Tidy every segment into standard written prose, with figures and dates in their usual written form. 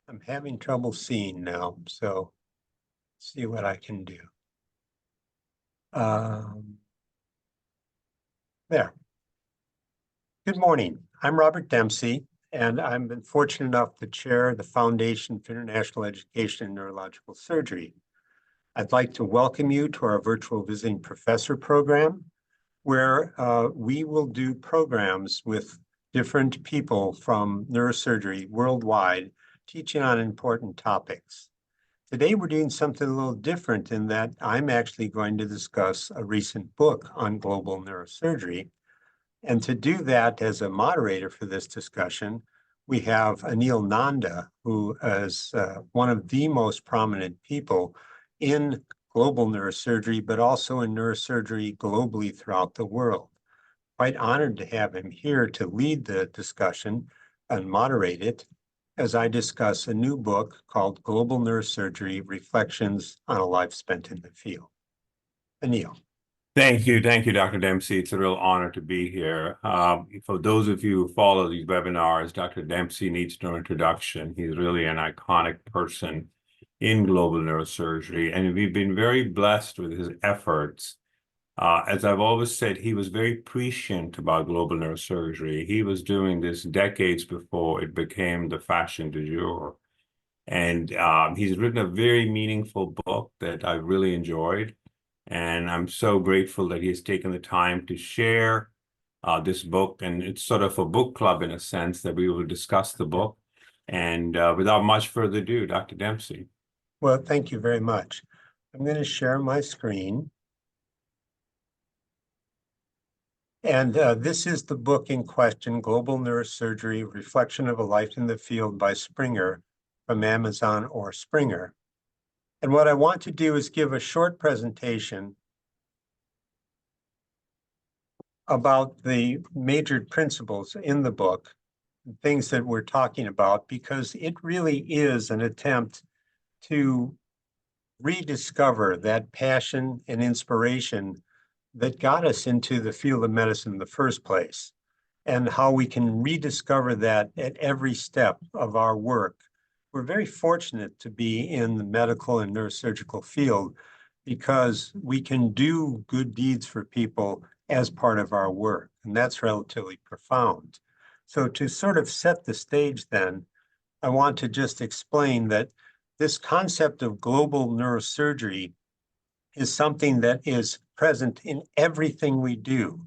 I'm having trouble seeing now, so see what I can do. There. Good morning. I'm Robert Dempsey, and I've been fortunate enough to chair the Foundation for International Education in Neurological Surgery. I'd like to welcome you to our virtual visiting professor program, where we will do programs with different people from neurosurgery worldwide, teaching on important topics. Today, we're doing something a little different in that I'm actually going to discuss a recent book on global neurosurgery. And to do that as a moderator for this discussion, we have Anil Nanda, who is one of the most prominent people in global neurosurgery, but also in neurosurgery globally throughout the world. Quite honored to have him here to lead the discussion and moderate it as I discuss a new book called Global Neurosurgery: Reflections on a Life Spent in the Field. Anil. Thank you, Dr. Dempsey. It's a real honor to be here. For those of you who follow these webinars, Dr. Dempsey needs no introduction. He's really an iconic person in global neurosurgery, and we've been very blessed with his efforts. As I've always said, he was very prescient about global neurosurgery. He was doing this decades before it became the fashion du jour. And he's written a very meaningful book that I really enjoyed. And I'm so grateful that he's taken the time to share this book. And it's sort of a book club in a sense that we will discuss the book. And without much further ado, Dr. Dempsey. Well, thank you very much. I'm going to share my screen. And this is the book in question, Global Neurosurgery: Reflection of a Life in the Field by Springer, from Amazon or Springer. And what I want to do is give a short presentation about the major principles in the book, things that we're talking about, because it really is an attempt to rediscover that passion and inspiration that got us into the field of medicine in the first place, and how we can rediscover that at every step of our work. We're very fortunate to be in the medical and neurosurgical field because we can do good deeds for people as part of our work, and that's relatively profound. So to sort of set the stage then, I want to just explain that this concept of global neurosurgery is something that is present in everything we do.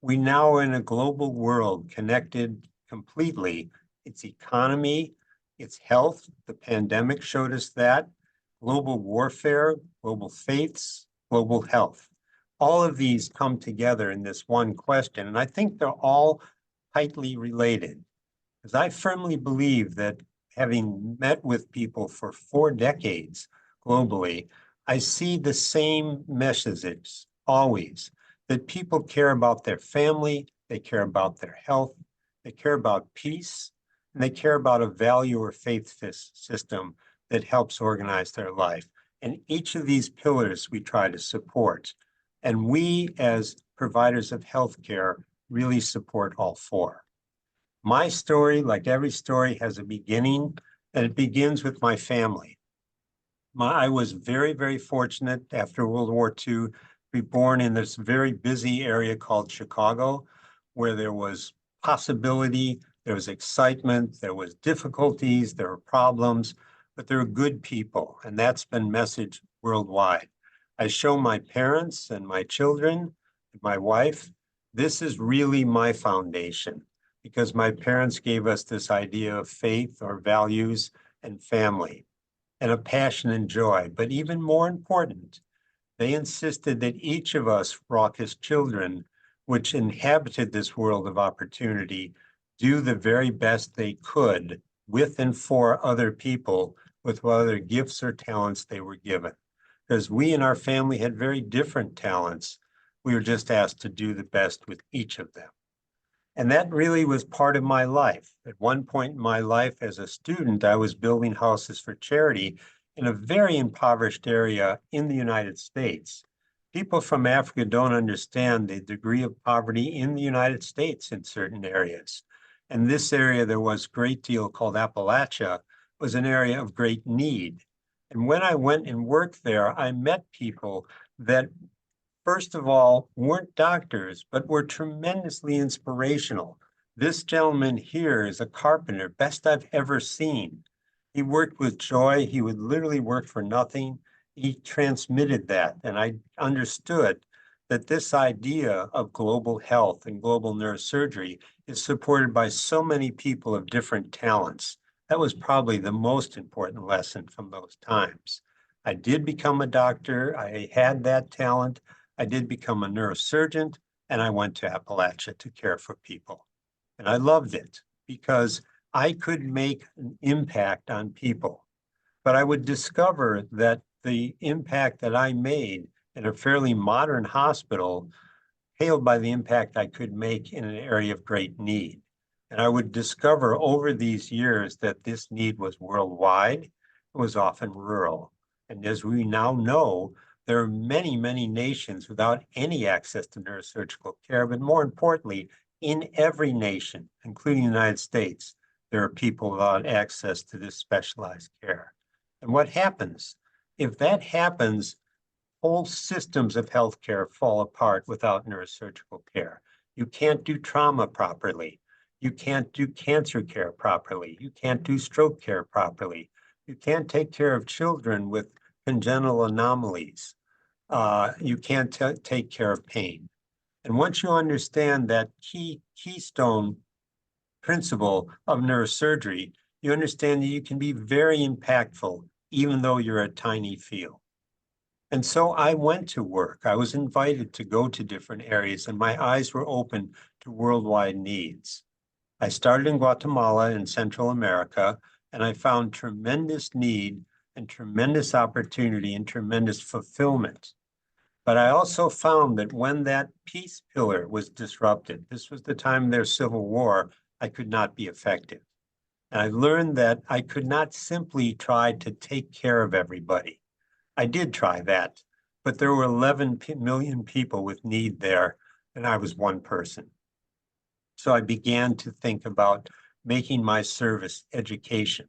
We now are in a global world connected completely. Its economy, its health, the pandemic showed us that, global warfare, global faiths, global health. All of these come together in this one question, and I think they're all tightly related. Because I firmly believe that, having met with people for 4 decades globally, I see the same messages always, that people care about their family, they care about their health, they care about peace, and they care about a value or faith system that helps organize their life. And each of these pillars we try to support. And we, as providers of healthcare, really support all 4. My story, like every story, has a beginning, and it begins with my family. I was very, very fortunate after World War II to be born in this very busy area called Chicago, where there was possibility, there was excitement, there was difficulties, there were problems, but there were good people, and that's been messaged worldwide. I show my parents and my children, my wife, this is really my foundation, because my parents gave us this idea of faith or values and family, and a passion and joy. But even more important, they insisted that each of us raucous children, which inhabited this world of opportunity, do the very best they could with and for other people with what other gifts or talents they were given. Because we in our family had very different talents. We were just asked to do the best with each of them. And that really was part of my life. At one point in my life as a student, I was building houses for charity in a very impoverished area in the United States. People from Africa don't understand the degree of poverty in the United States in certain areas. In this area, there was a great deal called Appalachia, was an area of great need. And when I went and worked there, I met people that, first of all, weren't doctors, but were tremendously inspirational. This gentleman here is a carpenter, best I've ever seen. He worked with joy. He would literally work for nothing. He transmitted that. And I understood that this idea of global health and global neurosurgery is supported by so many people of different talents. That was probably the most important lesson from those times. I did become a doctor. I had that talent. I did become a neurosurgeon, and I went to Appalachia to care for people. And I loved it because I could make an impact on people. But I would discover that the impact that I made in a fairly modern hospital paled by the impact I could make in an area of great need. And I would discover over these years that this need was worldwide, it was often rural. And as we now know, there are many, many nations without any access to neurosurgical care, but more importantly, in every nation, including the United States, there are people without access to this specialized care. And what happens? If that happens, whole systems of healthcare fall apart without neurosurgical care. You can't do trauma properly. You can't do cancer care properly. You can't do stroke care properly. You can't take care of children with congenital anomalies. You can't take care of pain. And once you understand that keystone principle of neurosurgery, you understand that you can be very impactful, even though you're a tiny field. And so I went to work. I was invited to go to different areas, and my eyes were open to worldwide needs. I started in Guatemala in Central America, and I found tremendous need and tremendous opportunity and tremendous fulfillment. But I also found that when that peace pillar was disrupted, this was the time of their civil war, I could not be effective. And I learned that I could not simply try to take care of everybody. I did try that, but there were 11 million people with need there, and I was one person. So I began to think about making my service education.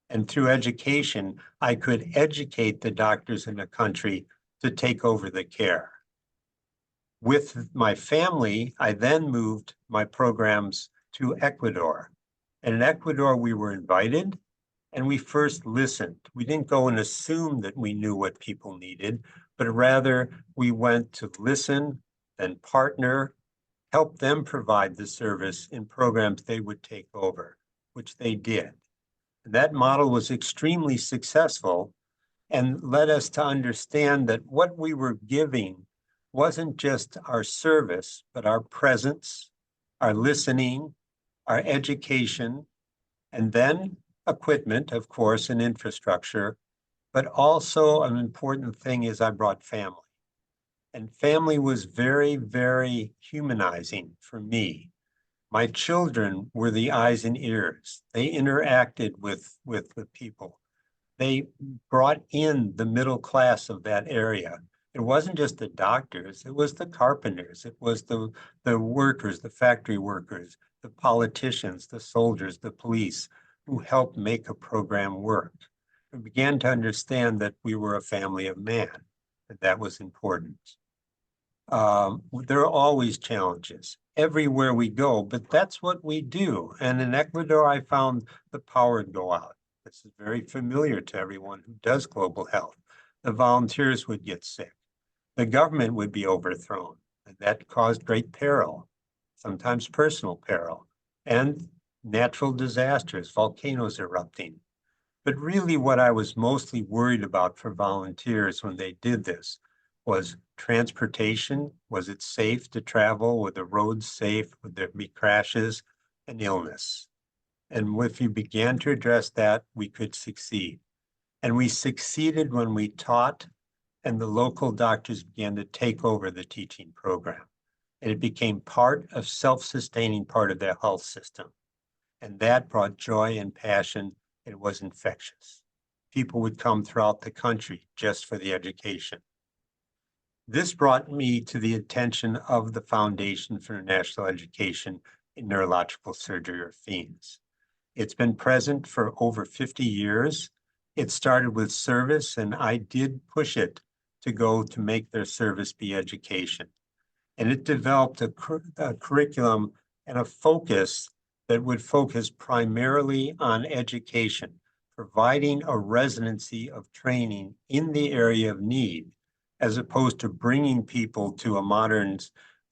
And through education, I could educate the doctors in the country to take over the care. With my family, I then moved my programs to Ecuador. And in Ecuador, we were invited and we first listened. We didn't go and assume that we knew what people needed, but rather we went to listen and partner, help them provide the service in programs they would take over, which they did. And that model was extremely successful and led us to understand that what we were giving wasn't just our service, but our presence, our listening, our education, and then equipment, of course, and infrastructure, but also an important thing is I brought family. And family was very, very humanizing for me. My children were the eyes and ears. They interacted with the people. They brought in the middle class of that area. It wasn't just the doctors, it was the carpenters, it was the workers, the factory workers, the politicians, the soldiers, the police, who helped make a program work. We began to understand that we were a family of man, and that was important. There are always challenges everywhere we go, but that's what we do. And in Ecuador, I found the power would go out. This is very familiar to everyone who does global health. The volunteers would get sick. The government would be overthrown, and that caused great peril, sometimes personal peril, and natural disasters, volcanoes erupting. But really what I was mostly worried about for volunteers when they did this was transportation. Was it safe to travel? Were the roads safe? Would there be crashes? And illness? And if you began to address that, we could succeed. And we succeeded when we taught and the local doctors began to take over the teaching program. And it became part of self-sustaining part of their health system. And that brought joy and passion. It was infectious. People would come throughout the country just for the education. This brought me to the attention of the Foundation for International Education in Neurological Surgery, or FEANS. It's been present for over 50 years. It started with service, and I did push it to go to make their service be education. And it developed a curriculum and a focus that would focus primarily on education, providing a residency of training in the area of need, as opposed to bringing people to a modern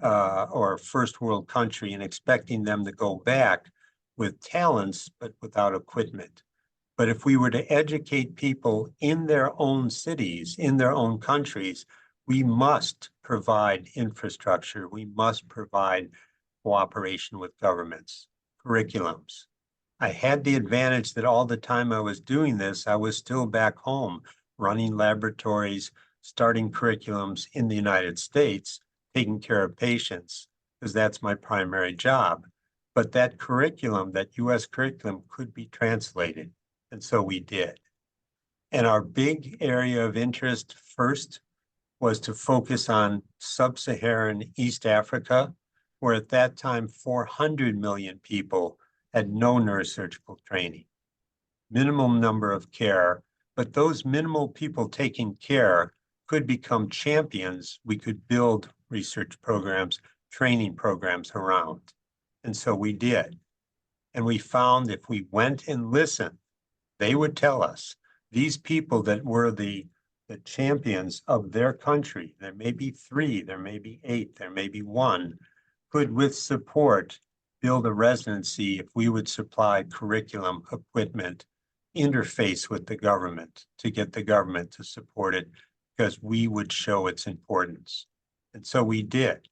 or first world country and expecting them to go back with talents, but without equipment. But if we were to educate people in their own cities, in their own countries, we must provide infrastructure. We must provide cooperation with governments, curriculums. I had the advantage that all the time I was doing this, I was still back home running laboratories, starting curriculums in the United States, taking care of patients, because that's my primary job. But that curriculum, that US curriculum, could be translated. And so we did. And our big area of interest first was to focus on sub-Saharan East Africa, where at that time 400 million people had no neurosurgical training, minimum number of care, but those minimal people taking care could become champions. We could build research programs, training programs around. And so we did. And we found if we went and listened, they would tell us these people that were the champions of their country, there may be 3, there may be 8, there may be 1, could with support build a residency if we would supply curriculum, equipment, interface with the government to get the government to support it, because we would show its importance. And so we did.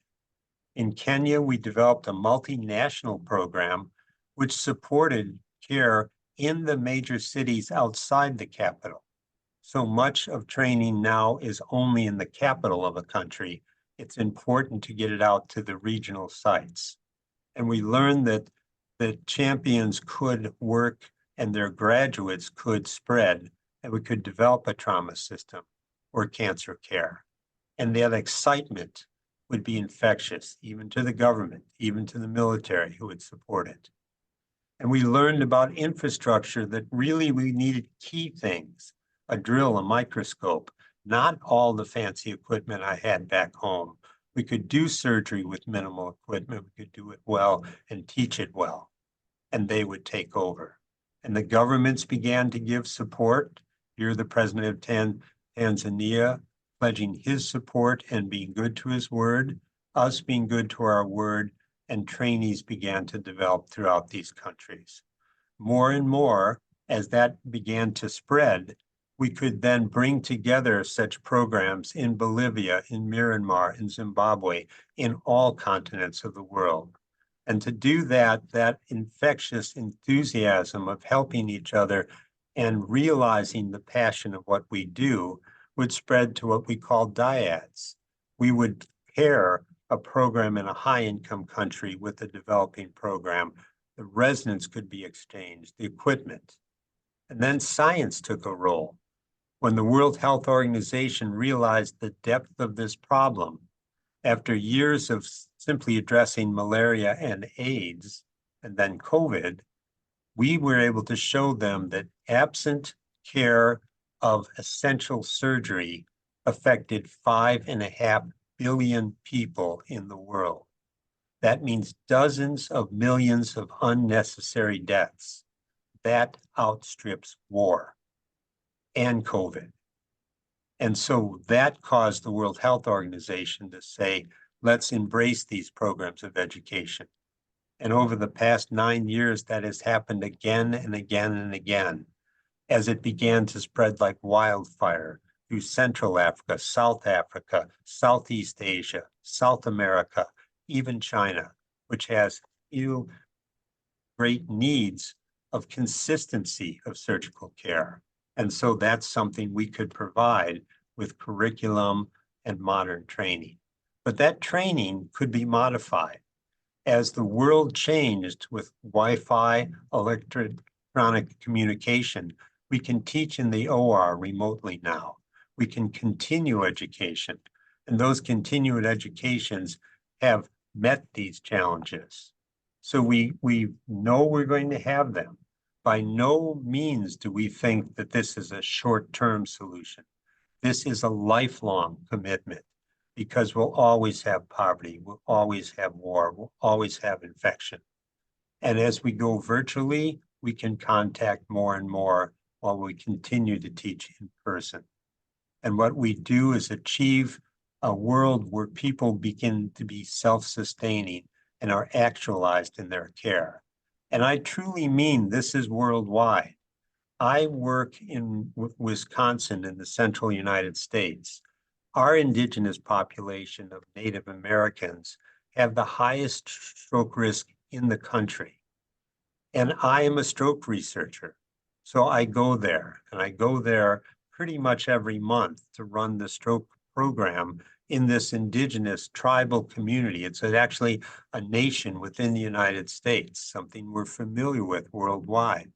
In Kenya, we developed a multinational program which supported care in the major cities outside the capital. So much of training now is only in the capital of a country. It's important to get it out to the regional sites. And we learned that the champions could work and their graduates could spread, and we could develop a trauma system or cancer care. And that excitement would be infectious, even to the government, even to the military who would support it. And we learned about infrastructure that really we needed key things, a drill, a microscope, not all the fancy equipment I had back home. We could do surgery with minimal equipment. We could do it well and teach it well, and they would take over. And the governments began to give support. You're the president of Tanzania, pledging his support and being good to his word, us being good to our word, and trainees began to develop throughout these countries. More and more, as that began to spread, we could then bring together such programs in Bolivia, in Myanmar, in Zimbabwe, in all continents of the world. And to do that, that infectious enthusiasm of helping each other and realizing the passion of what we do would spread to what we call dyads. We would pair a program in a high-income country with a developing program. The residents could be exchanged, the equipment. And then science took a role. When the World Health Organization realized the depth of this problem, after years of simply addressing malaria and AIDS, and then COVID, we were able to show them that absent care of essential surgery affected 5.5 billion people in the world. That means dozens of millions of unnecessary deaths. That outstrips war and COVID. And so that caused the World Health Organization to say, let's embrace these programs of education. And over the past 9 years, that has happened again and again and again, as it began to spread like wildfire through Central Africa, Southeast Asia, South America, even China, which has great needs of consistency of surgical care. And so that's something we could provide with curriculum and modern training. But that training could be modified. As the world changed with Wi-Fi, electronic communication, we can teach in the OR remotely now. We can continue education, and those continued educations have met these challenges. So we know we're going to have them. by no means do we think that this is a short-term solution. This is a lifelong commitment because we'll always have poverty, we'll always have war, we'll always have infection. And as we go virtually, we can contact more and more while we continue to teach in person. And what we do is achieve a world where people begin to be self-sustaining and are actualized in their care. And I truly mean this is worldwide. I work in Wisconsin in the central United States. Our indigenous population of Native Americans have the highest stroke risk in the country. And I am a stroke researcher. So I go there, and I go there pretty much every month to run the stroke program in this indigenous tribal community. It's actually a nation within the United States, something we're familiar with worldwide.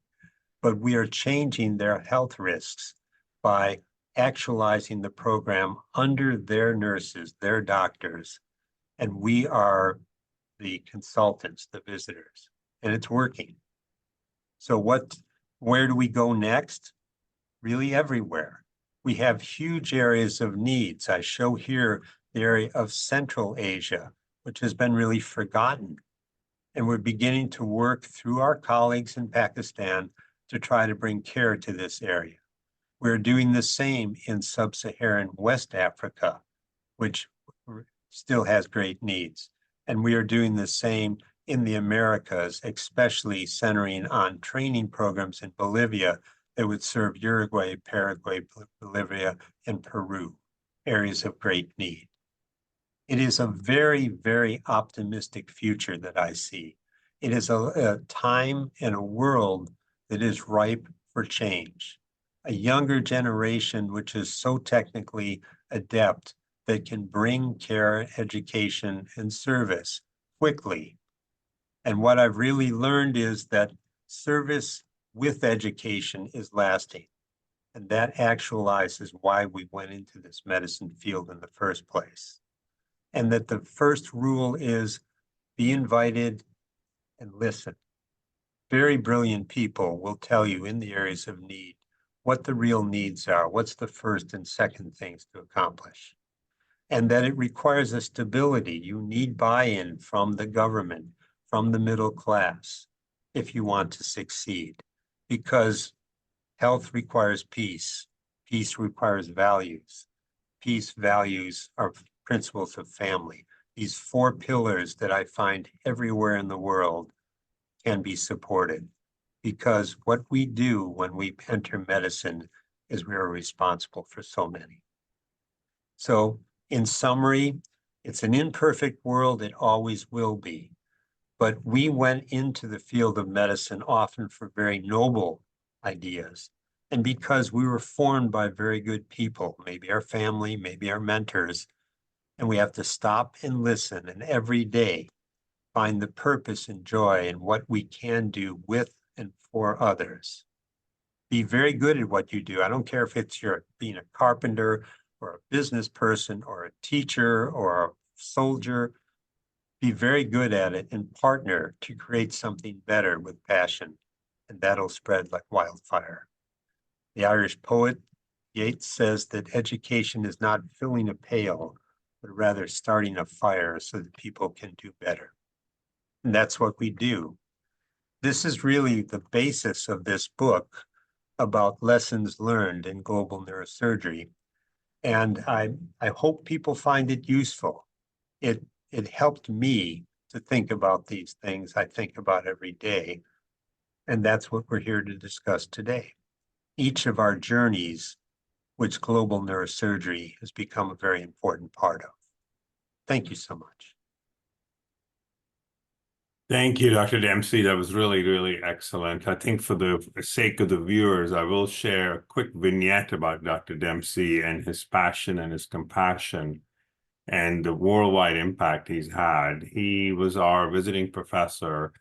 But we are changing their health risks by actualizing the program under their nurses, their doctors, and we are the consultants, the visitors, and it's working. So where do we go next? Really everywhere. We have huge areas of needs. I show here the area of Central Asia, which has been really forgotten. And we're beginning to work through our colleagues in Pakistan to try to bring care to this area. We're doing the same in sub-Saharan West Africa, which still has great needs. And we are doing the same in the Americas, especially centering on training programs in Bolivia that would serve Uruguay, Paraguay, Bolivia, and Peru, areas of great need. It is a very, very optimistic future that I see. It is a time and a world that is ripe for change. A younger generation which is so technically adept that can bring care, education, and service quickly. And what I've really learned is that service with education is lasting. And that actualizes why we went into this medicine field in the first place. And that the first rule is be invited and listen. Very brilliant people will tell you in the areas of need what the real needs are, what's the first and second things to accomplish. And that it requires a stability. You need buy-in from the government, from the middle class, if you want to succeed. Because health requires peace. Peace requires values. Peace values are principles of family. These 4 pillars that I find everywhere in the world can be supported, because what we do when we enter medicine is we are responsible for so many. So in summary, it's an imperfect world, it always will be. But we went into the field of medicine often for very noble ideas. And because we were formed by very good people, maybe our family, maybe our mentors, and we have to stop and listen, and every day find the purpose and joy in what we can do with and for others. Be very good at what you do. I don't care if it's you're being a carpenter or a business person or a teacher or a soldier. Be very good at it and partner to create something better with passion, and that'll spread like wildfire. The Irish poet Yeats says that education is not filling a pail, but rather starting a fire so that people can do better. And that's what we do. This is really the basis of this book about lessons learned in global neurosurgery. And I hope people find it useful. It helped me to think about these things I think about every day. And that's what we're here to discuss today. Each of our journeys, which global neurosurgery has become a very important part of. Thank you so much. Thank you, Dr. Dempsey. That was really, really excellent. I think for the sake of the viewers, I will share a quick vignette about Dr. Dempsey and his passion and his compassion and the worldwide impact he's had. He was our visiting professor,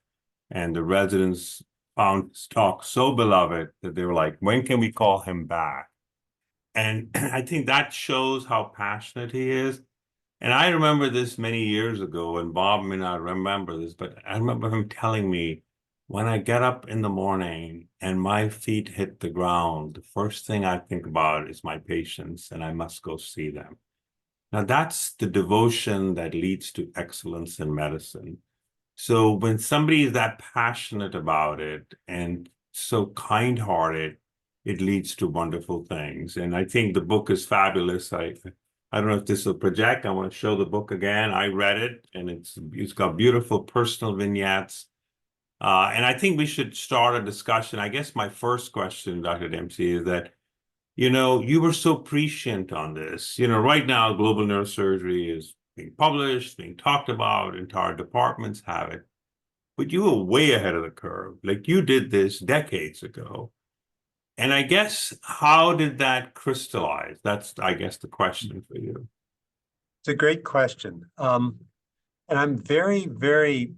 and the residents found his talk so beloved that they were like, when can we call him back? And I think that shows how passionate he is. And I remember this many years ago, and Bob may not remember this, but I remember him telling me when I get up in the morning and my feet hit the ground, the first thing I think about is my patients, and I must go see them. Now, that's the devotion that leads to excellence in medicine. So when somebody is that passionate about it and so kind-hearted, it leads to wonderful things. And I think the book is fabulous. I don't know if this will project. I want to show the book again. I read it, and it's got beautiful personal vignettes. And I think we should start a discussion. I guess my first question, Dr. Dempsey, is that, you were so prescient on this. Right now, global neurosurgery is being published, being talked about, entire departments have it. But you were way ahead of the curve. Like, you did this decades ago. And I guess, how did that crystallize? That's, I guess, the question for you. It's a great question. And I'm very, very,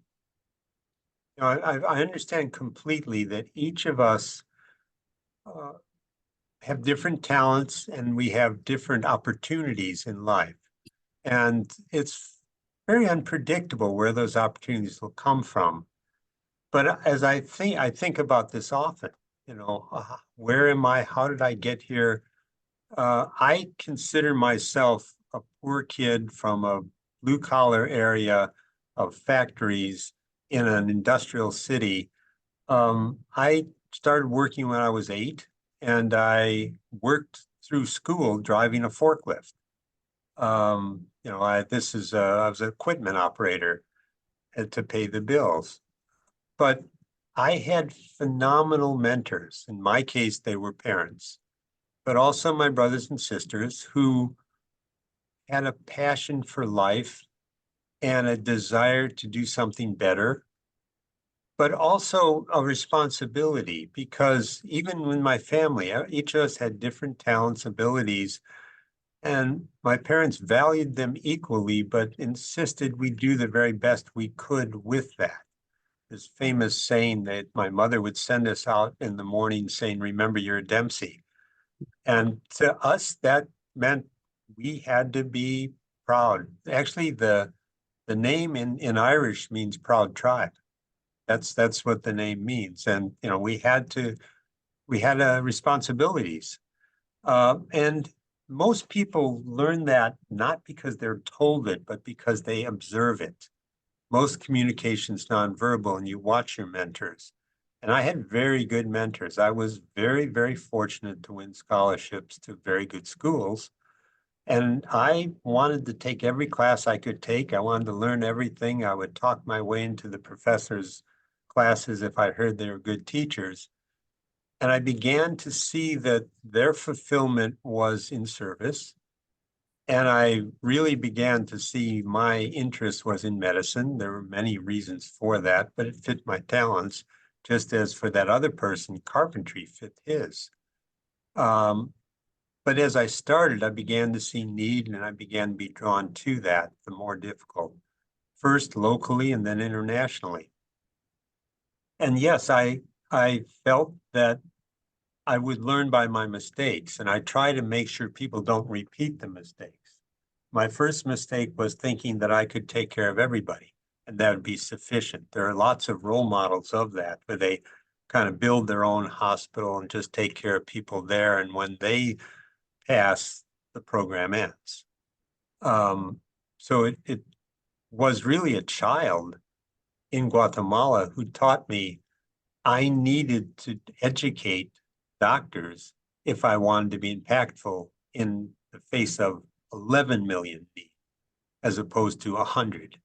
I understand completely that each of us have different talents and we have different opportunities in life. And it's very unpredictable where those opportunities will come from. But as I think about this often, where am I? How did I get here? I consider myself a poor kid from a blue collar area of factories in an industrial city. I started working when I was 8, and I worked through school driving a forklift. I was an equipment operator to pay the bills. But I had phenomenal mentors. In my case, they were parents, but also my brothers and sisters who had a passion for life and a desire to do something better, but also a responsibility, because even in my family, each of us had different talents, abilities, and my parents valued them equally, but insisted we do the very best we could with that. This famous saying that my mother would send us out in the morning saying, "Remember, you're a Dempsey." And to us, that meant we had to be proud. Actually, the name in Irish means proud tribe. That's what the name means. And we had responsibilities. And most people learn that not because they're told it, but because they observe it. Most communication is nonverbal, and you watch your mentors. And I had very good mentors. I was very, very fortunate to win scholarships to very good schools. And I wanted to take every class I could take. I wanted to learn everything. I would talk my way into the professors' classes if I heard they were good teachers. And I began to see that their fulfillment was in service. And I really began to see my interest was in medicine. There were many reasons for that, but it fit my talents, just as for that other person, carpentry fit his. But as I started, I began to see need, and I began to be drawn to that, the more difficult, first locally and then internationally. And yes, I felt that I would learn by my mistakes, and I try to make sure people don't repeat the mistakes. My first mistake was thinking that I could take care of everybody, and that would be sufficient. There are lots of role models of that, where they kind of build their own hospital and just take care of people there, and when they pass, the program ends. So it was really a child in Guatemala who taught me I needed to educate doctors if I wanted to be impactful in the face of 11 million needs, as opposed to 100.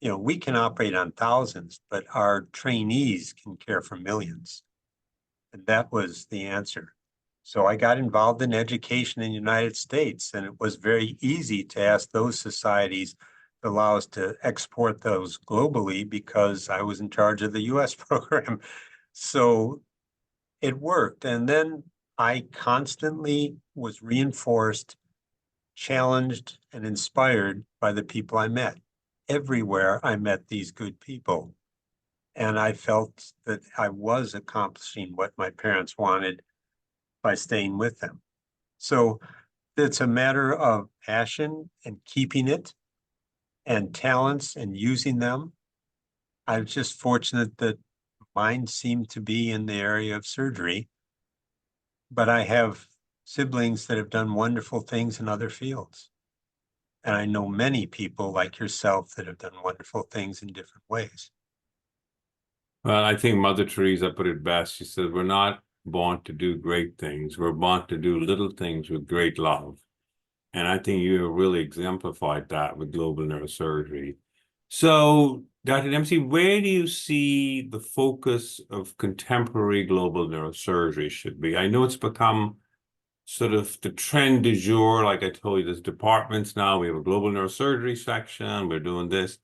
We can operate on thousands, but our trainees can care for millions. And that was the answer. So I got involved in education in the United States, and it was very easy to ask those societies to allow us to export those globally because I was in charge of the US program. So it worked. And then I constantly was reinforced, challenged, and inspired by the people I met. Everywhere I met these good people. And I felt that I was accomplishing what my parents wanted by staying with them. So it's a matter of passion and keeping it, and talents and using them. I was just fortunate that Mine seem to be in the area of surgery, but I have siblings that have done wonderful things in other fields. And I know many people like yourself that have done wonderful things in different ways. Well, I think Mother Teresa put it best. She said, we're not born to do great things. We're born to do little things with great love. And I think you really exemplified that with global neurosurgery. So, Dr. Dempsey, where do you see the focus of contemporary global neurosurgery should be? I know it's become sort of the trend du jour. Like I told you, there's departments now. We have a global neurosurgery section. We're doing this.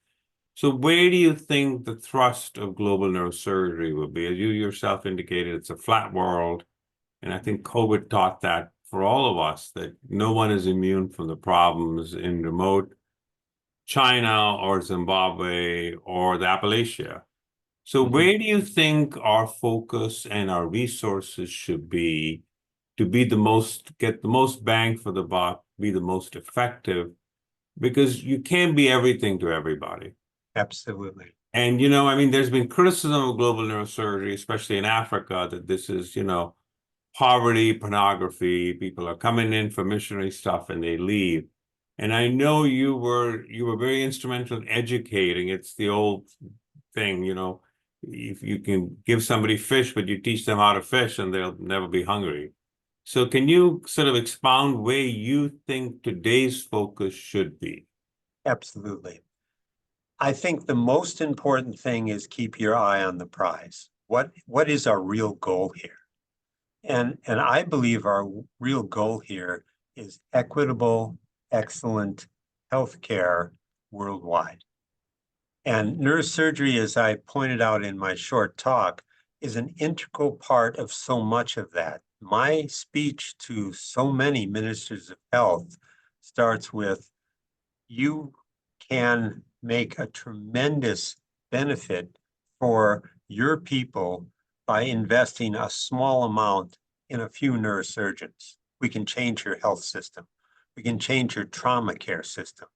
So where do you think the thrust of global neurosurgery will be? As you yourself indicated, it's a flat world. And I think COVID taught that for all of us, that no one is immune from the problems in remote China or Zimbabwe or the Appalachia. So where do you think our focus and our resources should be to be the most, get the most bang for the buck, be the most effective? Because you can't be everything to everybody. Absolutely. And, you know, I mean, there's been criticism of global neurosurgery, especially in Africa, that this is, you know, poverty, pornography. People are coming in for missionary stuff and they leave. And I know you were very instrumental in educating. It's the old thing, you know, if you can give somebody fish, but you teach them how to fish and they'll never be hungry. So can you sort of expound where you think today's focus should be? Absolutely. I think the most important thing is keep your eye on the prize. What is our real goal here? And I believe our real goal here is equitable, excellent healthcare worldwide. And neurosurgery, as I pointed out in my short talk, is an integral part of so much of that. My speech to so many ministers of health starts with, you can make a tremendous benefit for your people by investing a small amount in a few neurosurgeons. We can change your health system. We can change your trauma care system.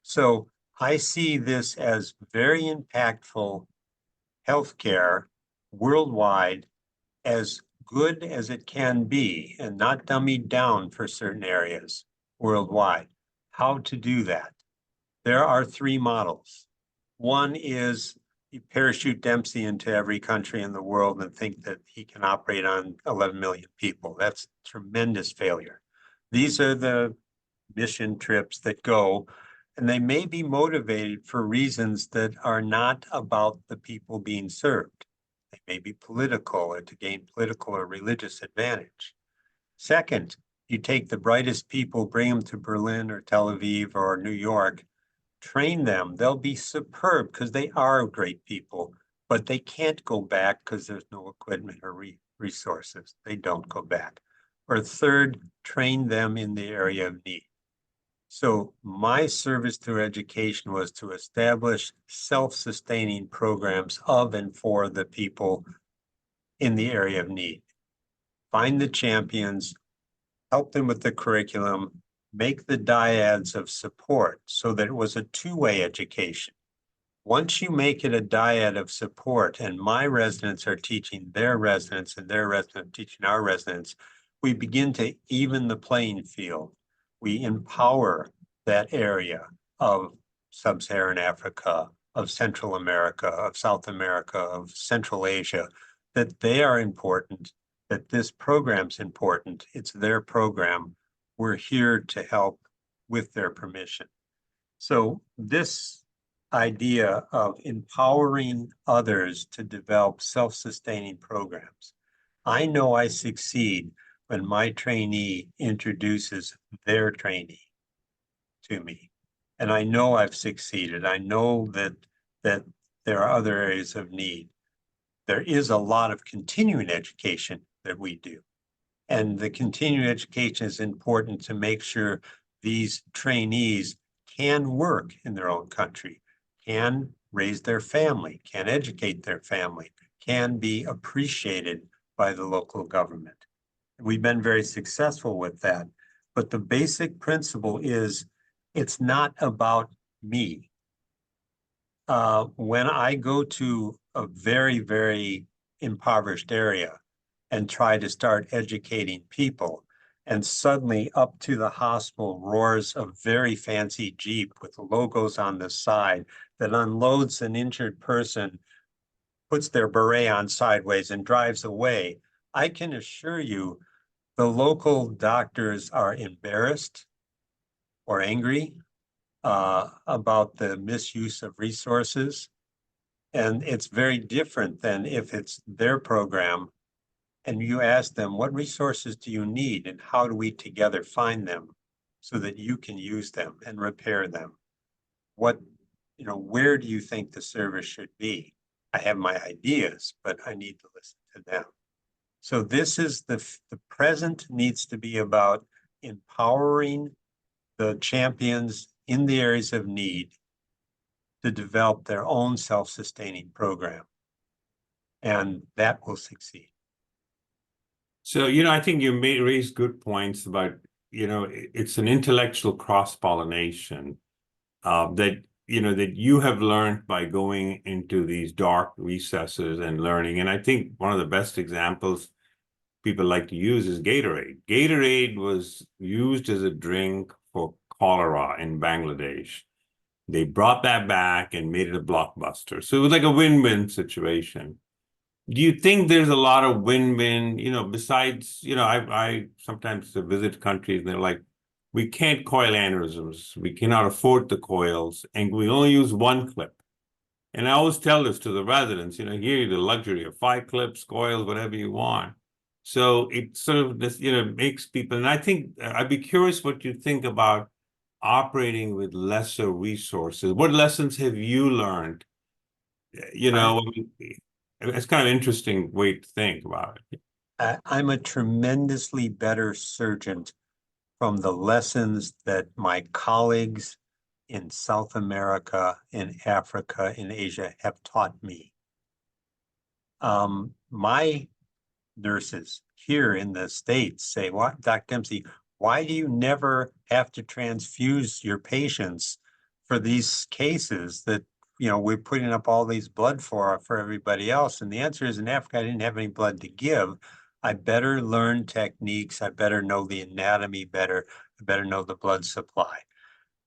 So I see this as very impactful healthcare worldwide, as good as it can be and not dummied down for certain areas worldwide. How to do that? There are three models. One is you parachute Dempsey into every country in the world and think that he can operate on 11 million people. That's tremendous failure. These are the mission trips that go, and they may be motivated for reasons that are not about the people being served. They may be political or to gain political or religious advantage. Second, you take the brightest people, bring them to Berlin or Tel Aviv or New York, train them. They'll be superb because they are great people, but they can't go back because there's no equipment or resources. They don't go back. Or third, train them in the area of need. So my service through education was to establish self-sustaining programs of and for the people in the area of need. Find the champions, help them with the curriculum, make the dyads of support so that it was a two-way education. Once you make it a dyad of support and my residents are teaching their residents and their residents teaching our residents, we begin to even the playing field. We empower that area of sub-Saharan Africa, of Central America, of South America, of Central Asia, that they are important, that this program's important. It's their program. We're here to help with their permission. So this idea of empowering others to develop self-sustaining programs. I know I succeed when my trainee introduces their trainee to me. And I know I've succeeded. I know that there are other areas of need. There is a lot of continuing education that we do. And the continuing education is important to make sure these trainees can work in their own country, can raise their family, can educate their family, can be appreciated by the local government. We've been very successful with that. But the basic principle is it's not about me. When I go to a very, very impoverished area and try to start educating people. And suddenly up to the hospital roars a very fancy Jeep with logos on the side that unloads an injured person, puts their beret on sideways and drives away. I can assure you, the local doctors are embarrassed or angry about the misuse of resources. And it's very different than if it's their program and you ask them, what resources do you need and how do we together find them so that you can use them and repair them? What, where do you think the service should be? I have my ideas, but I need to listen to them. So this is the present needs to be about empowering the champions in the areas of need to develop their own self-sustaining program. And that will succeed. So, I think you raised good points about, it's an intellectual cross-pollination that you have learned by going into these dark recesses and learning. And I think one of the best examples people like to use is Gatorade. Gatorade was used as a drink for cholera in Bangladesh. They brought that back and made it a blockbuster. So it was like a win-win situation. Do you think there's a lot of win-win, besides, I sometimes visit countries and they're like, we can't coil aneurysms. We cannot afford the coils and we only use one clip. And I always tell this to the residents, here you the luxury of 5 clips, coils, whatever you want. So it sort of, makes people, and I think I'd be curious what you think about operating with lesser resources. What lessons have you learned? It's kind of an interesting way to think about it. I'm a tremendously better surgeon from the lessons that my colleagues in South America, in Africa, in Asia have taught me. My nurses here in the States say, "What, Dr. Dempsey, why do you never have to transfuse your patients for these cases that we're putting up all these blood for everybody else?" And the answer is, in Africa, I didn't have any blood to give. I better learn techniques. I better know the anatomy better. I better know the blood supply.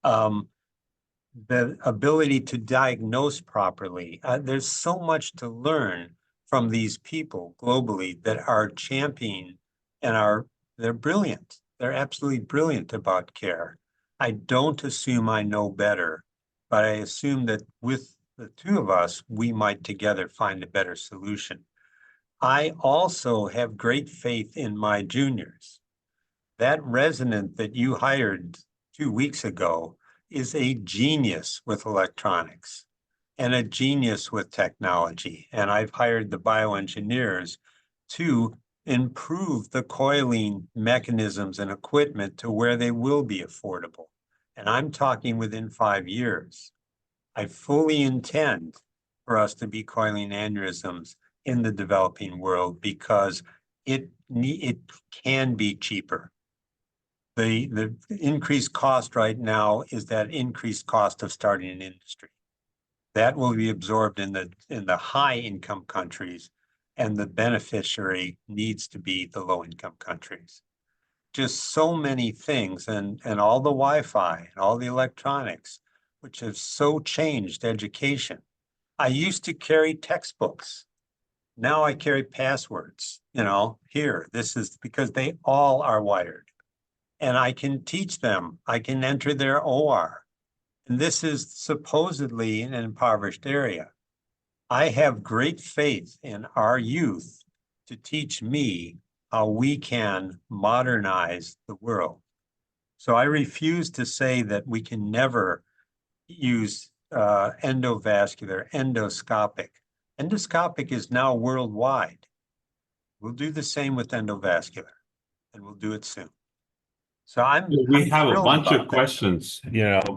The ability to diagnose properly. There's so much to learn from these people globally that are championing and they're brilliant. They're absolutely brilliant about care. I don't assume I know better, but I assume that with the two of us, we might together find a better solution. I also have great faith in my juniors. That resident that you hired 2 weeks ago is a genius with electronics and a genius with technology. And I've hired the bioengineers to improve the coiling mechanisms and equipment to where they will be affordable. And I'm talking within 5 years. I fully intend for us to be coiling aneurysms in the developing world because it can be cheaper. The increased cost right now is that increased cost of starting an industry. That will be absorbed in the high income countries, and the beneficiary needs to be the low income countries. Just so many things, and all the Wi-Fi and all the electronics, which have so changed education. I used to carry textbooks. Now I carry passwords, here, this is because they all are wired. And I can teach them, I can enter their OR. And this is supposedly an impoverished area. I have great faith in our youth to teach me how we can modernize the world. So I refuse to say that we can never use endovascular, endoscopic. Endoscopic is now worldwide. We'll do the same with endovascular, and we'll do it soon. So We have a bunch of that. questions,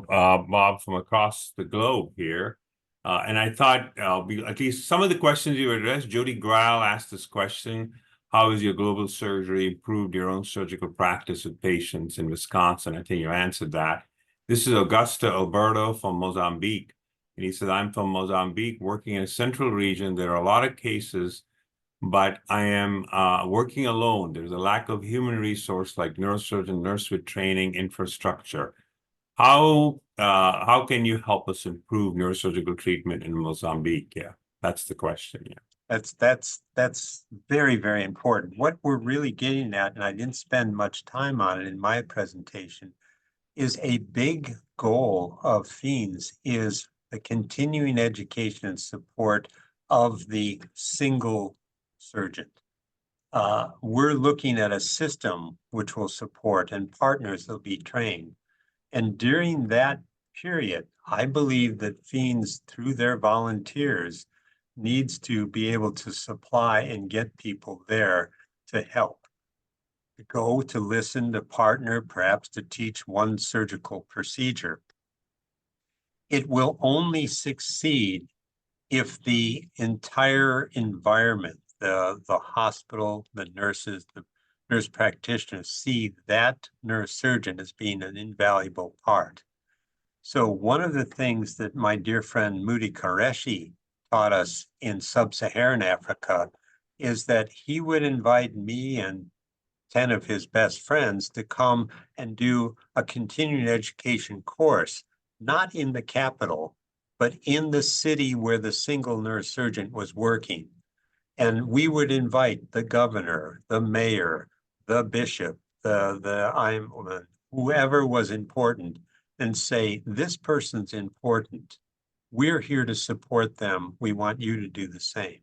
Bob, from across the globe here. And I thought at least some of the questions you addressed. Jody Grau asked this question: how has your global surgery improved your own surgical practice with patients in Wisconsin? I think you answered that. This is Augusta Alberto from Mozambique. And he says, I'm from Mozambique, working in a central region. There are a lot of cases, but I am working alone. There's a lack of human resource like neurosurgeon, nurse with training, infrastructure. How can you help us improve neurosurgical treatment in Mozambique? Yeah, that's the question. Yeah. That's very, very important. What we're really getting at, and I didn't spend much time on it in my presentation, is a big goal of FEANS is the continuing education and support of the single surgeon. We're looking at a system which will support and partners that will be trained. And during that period, I believe that FEANS, through their volunteers, needs to be able to supply and get people there to help. To go, to listen, to partner, perhaps to teach one surgical procedure. It will only succeed if the entire environment, the hospital, the nurses, the nurse practitioners see that neurosurgeon as being an invaluable part. So one of the things that my dear friend Moody Qureshi taught us in sub-Saharan Africa is that he would invite me and 10 of his best friends to come and do a continuing education course, not in the capital, but in the city where the single neurosurgeon was working. And we would invite the governor, the mayor, the bishop, the imam, whoever was important, and say, this person's important. We're here to support them. We want you to do the same.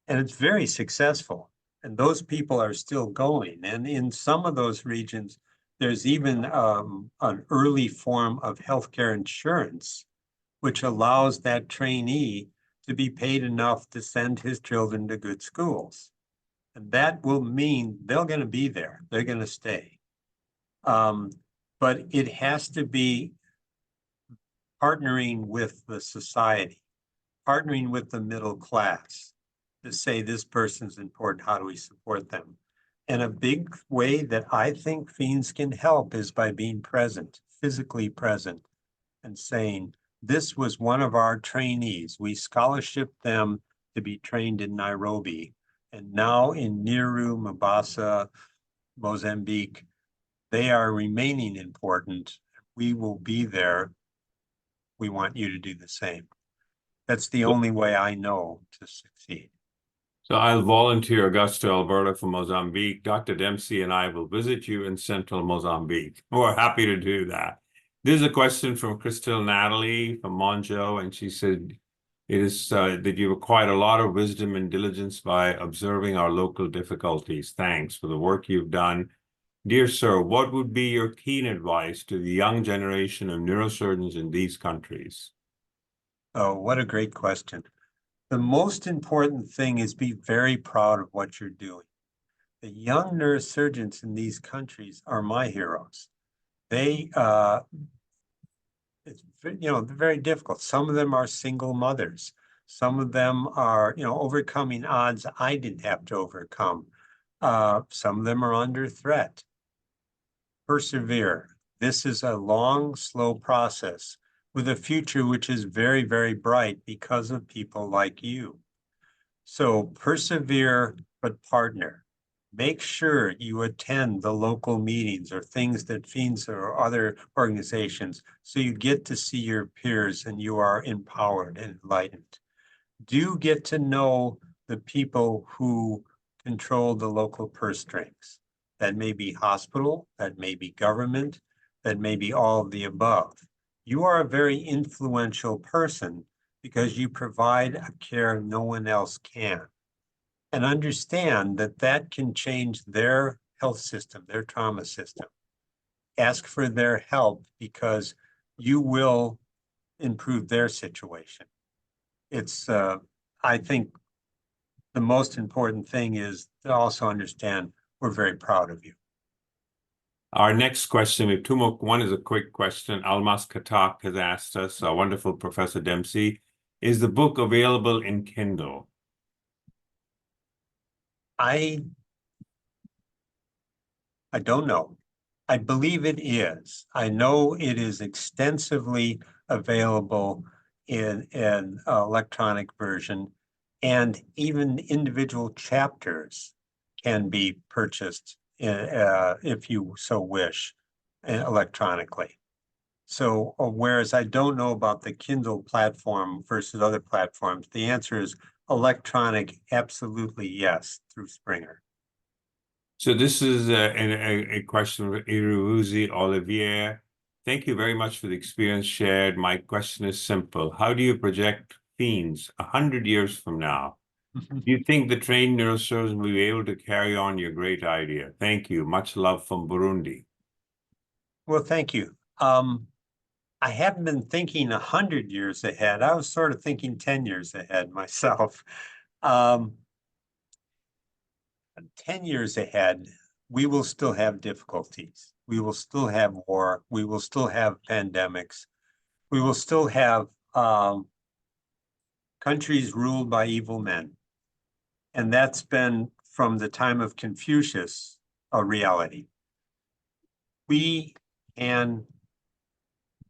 And it's very successful. And those people are still going. And in some of those regions, there's even an early form of healthcare insurance, which allows that trainee to be paid enough to send his children to good schools. And that will mean they're going to be there. They're going to stay. But it has to be partnering with the society, partnering with the middle class to say this person's important. How do we support them? And a big way that I think FEANS can help is by being present, physically present, and saying, this was one of our trainees. We scholarshiped them to be trained in Nairobi. And now in Niru, Mombasa, Mozambique, they are remaining important. We will be there. We want you to do the same. That's the only way I know to succeed. So I'll volunteer Augusta, Alberta for Mozambique. Dr. Dempsey and I will visit you in central Mozambique. We're happy to do that. There's a question from Crystal Natalie from Monjo, and she said, it is that you've acquired a lot of wisdom and diligence by observing our local difficulties. Thanks for the work you've done. Dear sir, what would be your keen advice to the young generation of neurosurgeons in these countries? Oh, what a great question. The most important thing is be very proud of what you're doing. The young neurosurgeons in these countries are my heroes. They, it's, they're very difficult. Some of them are single mothers. Some of them are, overcoming odds I didn't have to overcome. Some of them are under threat. Persevere. This is a long, slow process with a future which is very, very bright because of people like you. So persevere, but partner. Make sure you attend the local meetings or things that FEANS or other organizations, so you get to see your peers and you are empowered and enlightened. Do get to know the people who control the local purse strings. That may be hospital, that may be government, that may be all of the above. You are a very influential person because you provide a care no one else can. And understand that that can change their health system, their trauma system. Ask for their help because you will improve their situation. It's, I think the most important thing is to also understand we're very proud of you. Our next question, we have two more. One is a quick question. Almas Katak has asked us, wonderful Professor Dempsey, is the book available in Kindle? I don't know. I believe it is. I know it is extensively available in an electronic version, and even individual chapters can be purchased if you so wish electronically. So whereas I don't know about the Kindle platform versus other platforms, the answer is electronic, absolutely yes, through Springer. So this is a question from Iruzi Olivier. Thank you very much for the experience shared. My question is simple. How do you project fiends 100 years from now? Do you think the trained neurosurgeon will be able to carry on your great idea? Thank you. Much love from Burundi. Well, thank you. I haven't been thinking 100 years ahead. I was sort of thinking 10 years ahead myself. 10 years ahead, we will still have difficulties. We will still have war. We will still have pandemics. We will still have countries ruled by evil men. And that's been, from the time of Confucius, a reality. We can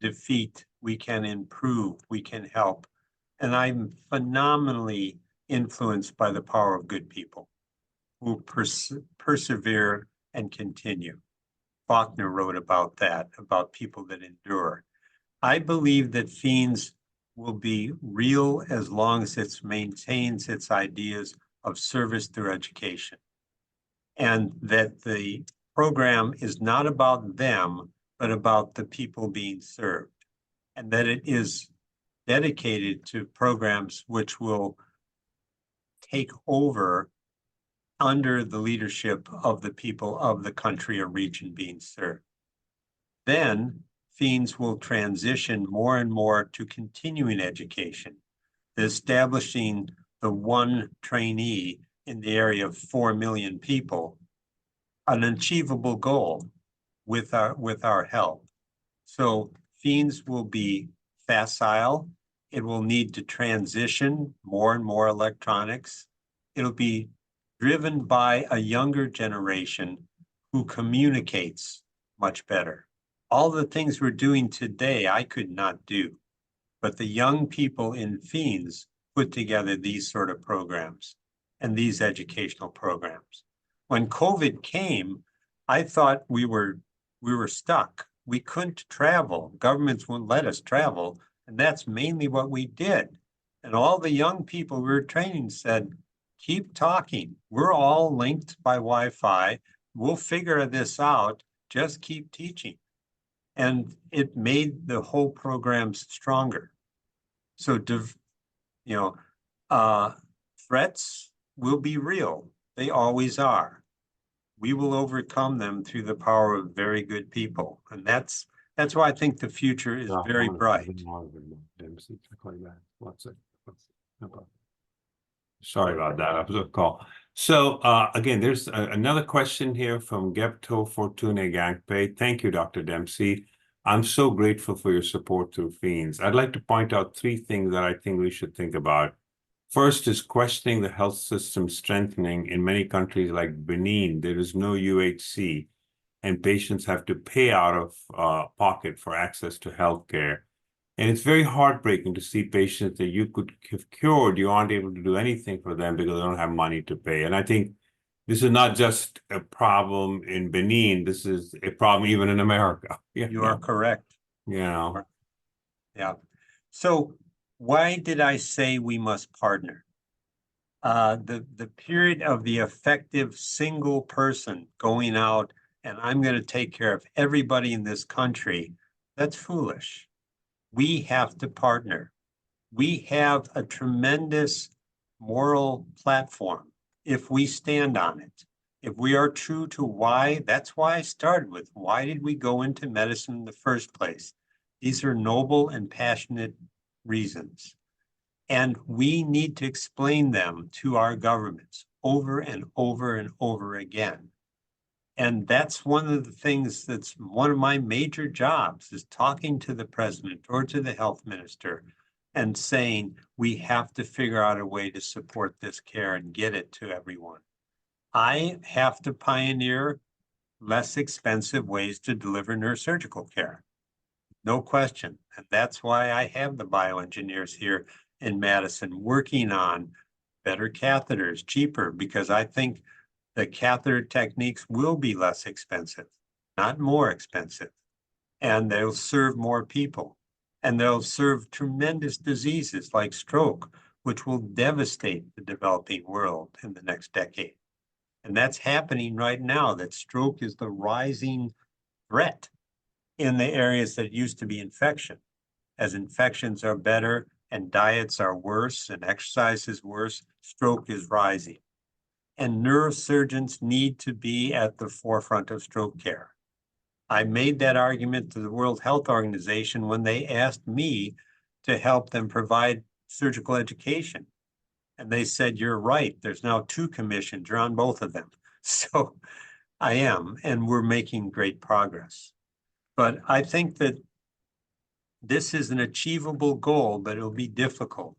defeat, we can improve, we can help. And I'm phenomenally influenced by the power of good people who persevere and continue. Faulkner wrote about that, about people that endure. I believe that fiends will be real as long as it maintains its ideas of service through education. And that the program is not about them, but about the people being served. And that it is dedicated to programs which will take over under the leadership of the people of the country or region being served. Then fiends will transition more and more to continuing education, establishing the one trainee in the area of 4 million people, an achievable goal with our help. So fiends will be facile. It will need to transition more and more electronics. It'll be driven by a younger generation who communicates much better. All the things we're doing today, I could not do, but the young people in fiends put together these sort of programs and these educational programs. When COVID came, I thought we were stuck. We couldn't travel. Governments wouldn't let us travel. And that's mainly what we did. And all the young people we were training said, keep talking. We're all linked by Wi-Fi. We'll figure this out. Just keep teaching. And it made the whole programs stronger. So, threats will be real. They always are. We will overcome them through the power of very good people. And that's why I think the future is very bright. Sorry about that. I was on a call. So again, there's another question here from Gepto Fortune Gangpei. Thank you, Dr. Dempsey. I'm so grateful for your support through fiends. I'd like to point out 3 things that I think we should think about. First is questioning the health system strengthening. In many countries like Benin, there is no UHC, and patients have to pay out of pocket for access to healthcare. And it's very heartbreaking to see patients that you could have cured, you aren't able to do anything for them because they don't have money to pay. And I think this is not just a problem in Benin, this is a problem even in America. You are correct. Yeah. Yeah. So why did I say we must partner? The period of the effective single person going out and I'm going to take care of everybody in this country, that's foolish. We have to partner. We have a tremendous moral platform if we stand on it. If we are true to why, that's why I started with, why did we go into medicine in the first place? These are noble and passionate reasons. And we need to explain them to our governments over and over and over again. And that's one of the things that's one of my major jobs is talking to the president or to the health minister and saying, we have to figure out a way to support this care and get it to everyone. I have to pioneer less expensive ways to deliver neurosurgical care. no question. And that's why I have the bioengineers here in Madison working on better catheters, cheaper, because I think the catheter techniques will be less expensive, not more expensive. And they'll serve more people. And they'll serve tremendous diseases like stroke, which will devastate the developing world in the next decade. And that's happening right now, that stroke is the rising threat in the areas that used to be infection. As infections are better and diets are worse and exercise is worse, stroke is rising. And neurosurgeons need to be at the forefront of stroke care. I made that argument to the World Health Organization when they asked me to help them provide surgical education. And they said, you're right, there's now 2 commissions, you're on both of them. So I am, and we're making great progress. But I think that this is an achievable goal, but it'll be difficult.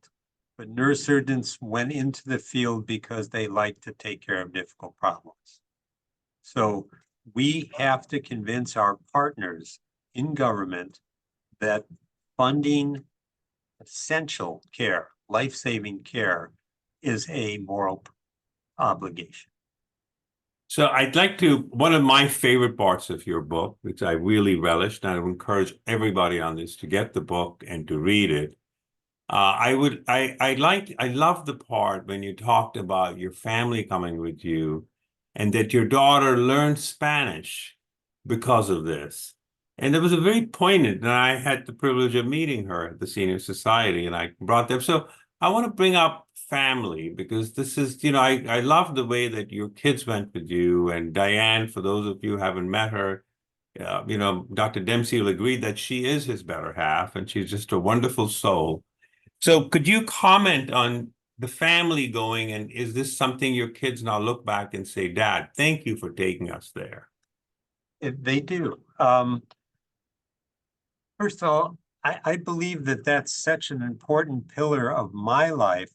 But neurosurgeons went into the field because they like to take care of difficult problems. So we have to convince our partners in government that funding essential care, life-saving care, is a moral obligation. So I'd like to, one of my favorite parts of your book, which I really relished, and I would encourage everybody on this to get the book and to read it. I love the part when you talked about your family coming with you and that your daughter learned Spanish because of this. And it was a very poignant, and I had the privilege of meeting her at the Senior Society, and I brought them. So I want to bring up family because this is, I love the way that your kids went with you. And Diane, for those of you who haven't met her, Dr. Dempsey will agree that she is his better half, and she's just a wonderful soul. So could you comment on the family going, and is this something your kids now look back and say, Dad, thank you for taking us there? They do. First of all, I believe that that's such an important pillar of my life.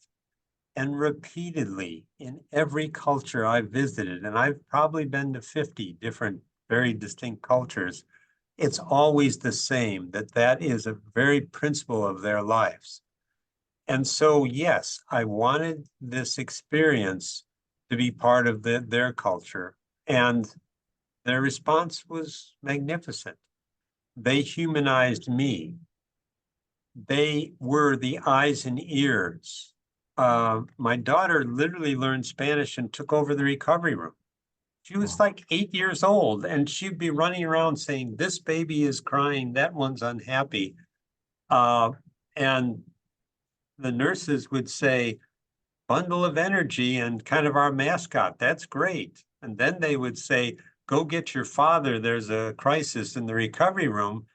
And repeatedly in every culture I've visited, and I've probably been to 50 different, very distinct cultures, it's always the same, that is a very principle of their lives. And so, yes, I wanted this experience to be part of their culture, and their response was magnificent. They humanized me. They were the eyes and ears. My daughter literally learned Spanish and took over the recovery room. She was like 8 years old, and she'd be running around saying, this baby is crying, that one's unhappy. And the nurses would say, bundle of energy and kind of our mascot, that's great. And then they would say, go get your father, there's a crisis in the recovery room.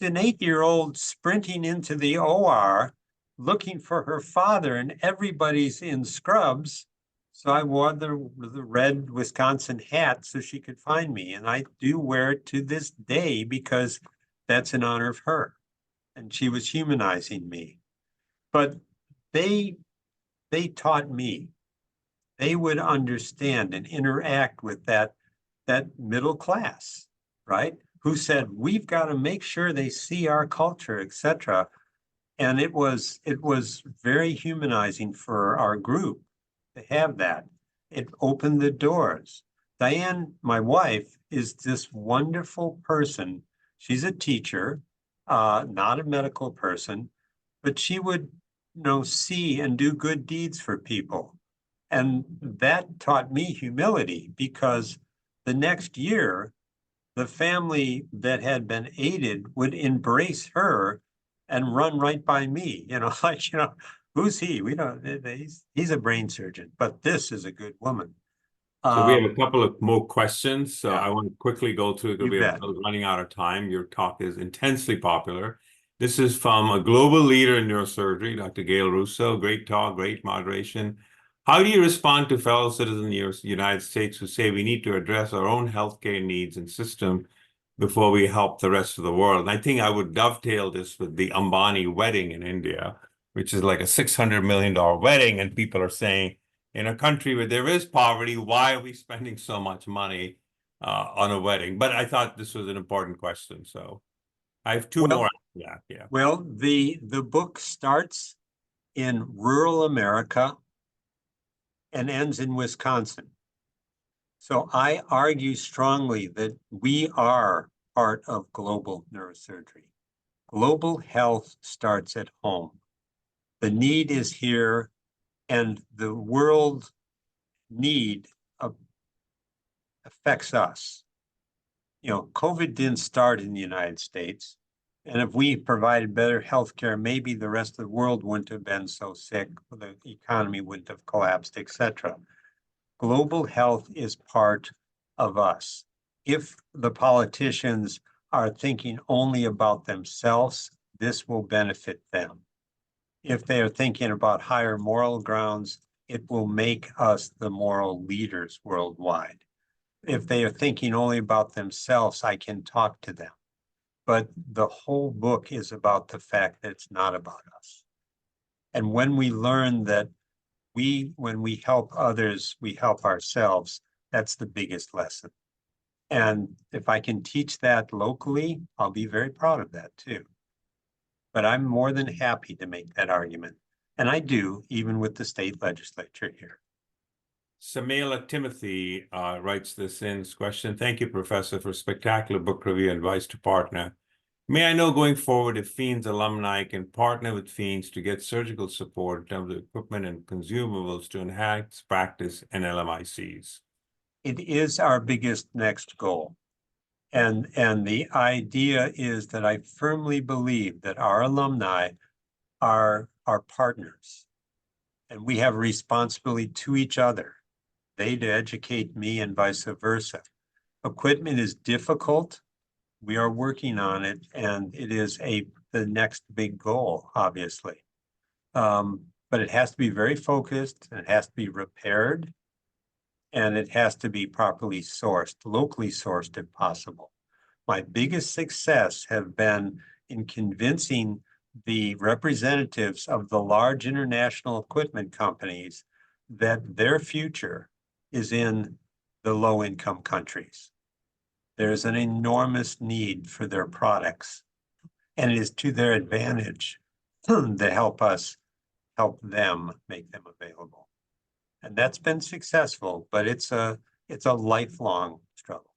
An 8-year-old sprinting into the OR looking for her father, and everybody's in scrubs. So I wore the red Wisconsin hat so she could find me. And I do wear it to this day because that's in honor of her. And she was humanizing me. But they taught me. They would understand and interact with that middle class, right? Who said, we've got to make sure they see our culture, etc. And it was very humanizing for our group to have that. It opened the doors. Diane, my wife, is this wonderful person. She's a teacher, not a medical person, but she would, see and do good deeds for people. And that taught me humility because the next year, the family that had been aided would embrace her and run right by me, who's he? We don't, he's a brain surgeon, but this is a good woman. So we have a couple of more questions. So Yeah. I want to quickly go through because we're running out of time. Your talk is intensely popular. This is from a global leader in neurosurgery, Dr. Gail Russo. Great talk, great moderation. How do you respond to fellow citizens in the United States who say we need to address our own healthcare needs and system before we help the rest of the world? And I think I would dovetail this with the Ambani wedding in India, which is like a $600 million wedding. And people are saying, in a country where there is poverty, why are we spending so much money on a wedding? But I thought this was an important question. So I have two Well, more. Yeah, yeah. Well, the book starts in rural America and ends in Wisconsin. So I argue strongly that we are part of global neurosurgery. Global health starts at home. The need is here, and the world need affects us. COVID didn't start in the United States. And if we provided better health care, maybe the rest of the world wouldn't have been so sick, the economy wouldn't have collapsed, etc. Global health is part of us. If the politicians are thinking only about themselves, this will benefit them. If they are thinking about higher moral grounds, it will make us the moral leaders worldwide. If they are thinking only about themselves, I can talk to them. But the whole book is about the fact that it's not about us. And when we learn that when we help others, we help ourselves, that's the biggest lesson. And if I can teach that locally, I'll be very proud of that too. But I'm more than happy to make that argument. And I do, even with the state legislature here. Samela Timothy writes this in this question. Thank you, Professor, for spectacular book review and advice to partner. May I know going forward if Fiends alumni can partner with Fiends to get surgical support in terms of equipment and consumables to enhance practice and LMICs? It is our biggest next goal. And the idea is that I firmly believe that our alumni are our partners. And we have a responsibility to each other. They to educate me and vice versa. Equipment is difficult. We are working on it, and it is the next big goal, obviously. But it has to be very focused, and it has to be repaired, and it has to be properly sourced, locally sourced if possible. My biggest success have been in convincing the representatives of the large international equipment companies that their future is in the low-income countries. There's an enormous need for their products, and it is to their advantage to help them make them available. And that's been successful, but it's a lifelong struggle,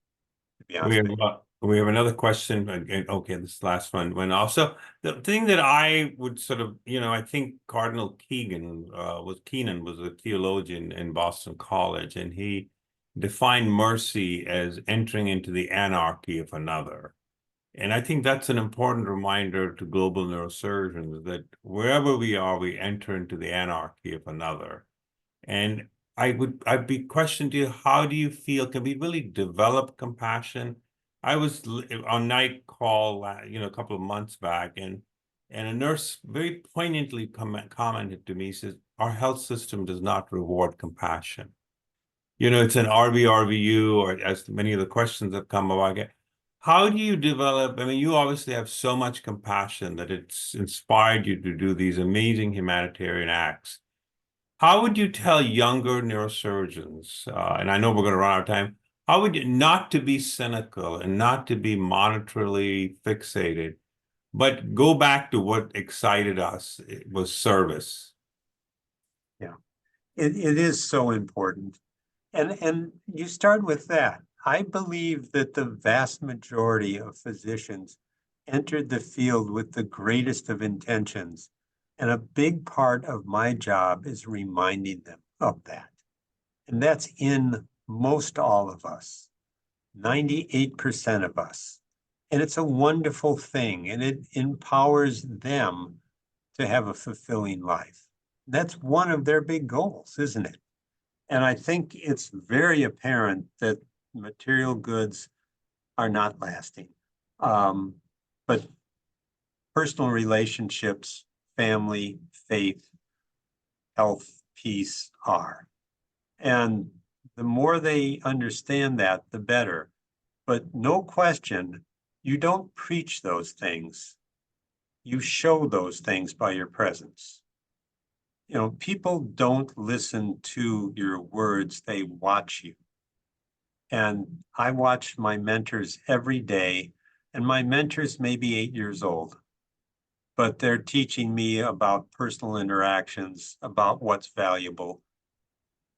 to be honest with you. We have another question. Again, okay, this last one. When also the thing that I would sort of, I think Cardinal Keenan was a theologian in Boston College, and he defined mercy as entering into the anarchy of another. And I think that's an important reminder to global neurosurgeons that wherever we are, we enter into the anarchy of another. And I'd be questioning to you, how do you feel? Can we really develop compassion? I was on night call, a couple of months back, and a nurse very poignantly commented to me, says, our health system does not reward compassion. It's an RVRVU, or as many of the questions have come about. How do you develop? I mean, you obviously have so much compassion that it's inspired you to do these amazing humanitarian acts. How would you tell younger neurosurgeons, and I know we're going to run out of time, how would you not to be cynical and not to be monetarily fixated, but go back to what excited us? It was service. Yeah, it is so important. And you start with that. I believe that the vast majority of physicians entered the field with the greatest of intentions. And a big part of my job is reminding them of that. And that's in most all of us, 98% of us. And it's a wonderful thing, and it empowers them to have a fulfilling life. That's one of their big goals, isn't it? And I think it's very apparent that material goods are not lasting. But personal relationships, family, faith, health, peace are. And the more they understand that, the better. But no question, you don't preach those things. You show those things by your presence. People don't listen to your words, they watch you. And I watch my mentors every day, And my mentors may be 8 years old, but they're teaching me about personal interactions, about what's valuable.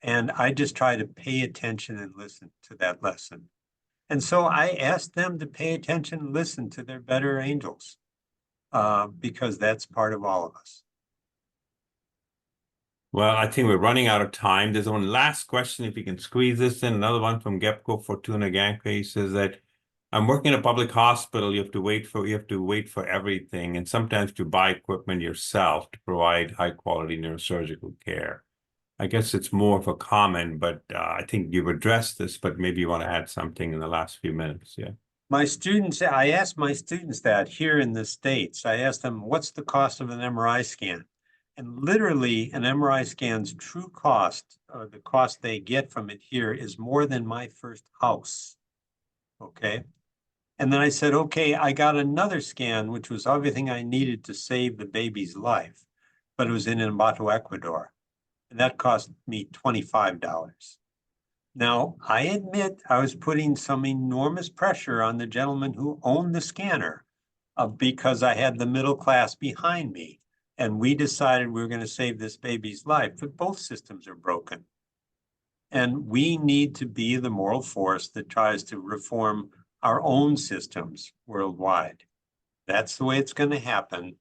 And I just try to pay attention and listen to that lesson. And so I asked them to pay attention and listen to their better angels, because that's part of all of us. Well, I think we're running out of time. There's one last question, if you can squeeze this in. Another one from Gepco Fortuna Gankey says that I'm working in a public hospital. You have to wait for everything, and sometimes to buy equipment yourself to provide high quality neurosurgical care. I guess it's more of a comment, but I think you've addressed this, but maybe you want to add something in the last few minutes. Yeah. I asked my students that here in the States. I asked them, what's the cost of an MRI scan? And literally, an MRI scan's true cost, the cost they get from it here, is more than my first house. Okay. And then I said, okay, I got another scan, which was everything I needed to save the baby's life, but it was in Ambato, Ecuador. And that cost me $25. Now, I admit I was putting some enormous pressure on the gentleman who owned the scanner, because I had the middle class behind me. And we decided we were going to save this baby's life, but both systems are broken. And we need to be the moral force that tries to reform our own systems worldwide. That's the way it's going to happen.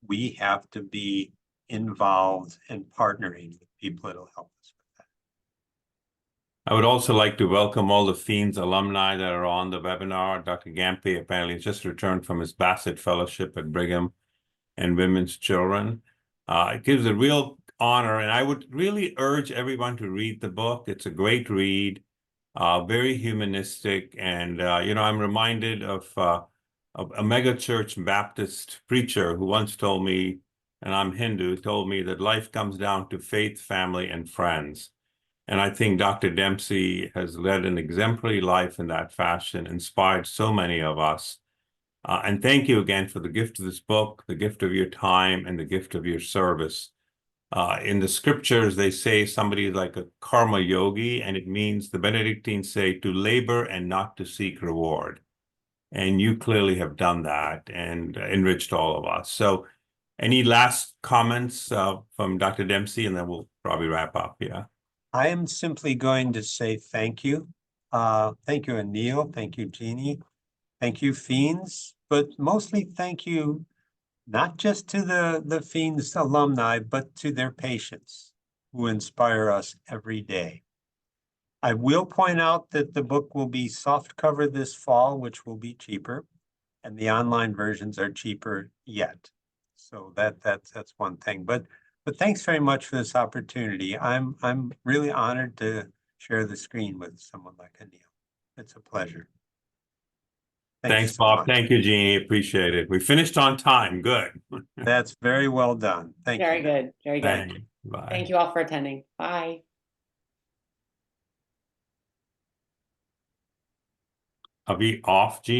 We have to be involved and partnering with people that'll help us with that. I would also like to welcome all the Fiends alumni that are on the webinar. Dr. Gampy apparently just returned from his Bassett Fellowship at Brigham and Women's Children. It gives a real honor, and I would really urge everyone to read the book. It's a great read, very humanistic, and I'm reminded of a megachurch Baptist preacher who once told me, and I'm Hindu, told me that life comes down to faith, family, and friends. And I think Dr. Dempsey has led an exemplary life in that fashion, inspired so many of us. And thank you again for the gift of this book, the gift of your time, and the gift of your service. In the scriptures, they say somebody is like a karma yogi, and it means, the Benedictines say, to labor and not to seek reward. And you clearly have done that and enriched all of us. So any last comments from Dr. Dempsey, and then we'll probably wrap up. Yeah. I am simply going to say thank you. Thank you, Anil. Thank you, Jeannie. Thank you, Fiends. But mostly thank you, not just to the Fiends alumni, but to their patients who inspire us every day. I will point out that the book will be soft cover this fall, which will be cheaper, and the online versions are cheaper yet. So that's one thing. But thanks very much for this opportunity. I'm really honored to share the screen with someone like Anil. It's a pleasure. Thanks, So Bob. much. Thank you, Jeannie. Appreciate it. We finished on time. Good. That's very well done. Thank you. Very good. Very good. Thank you. Bye. Thank you all for attending. Bye. Are we off, Jeannie?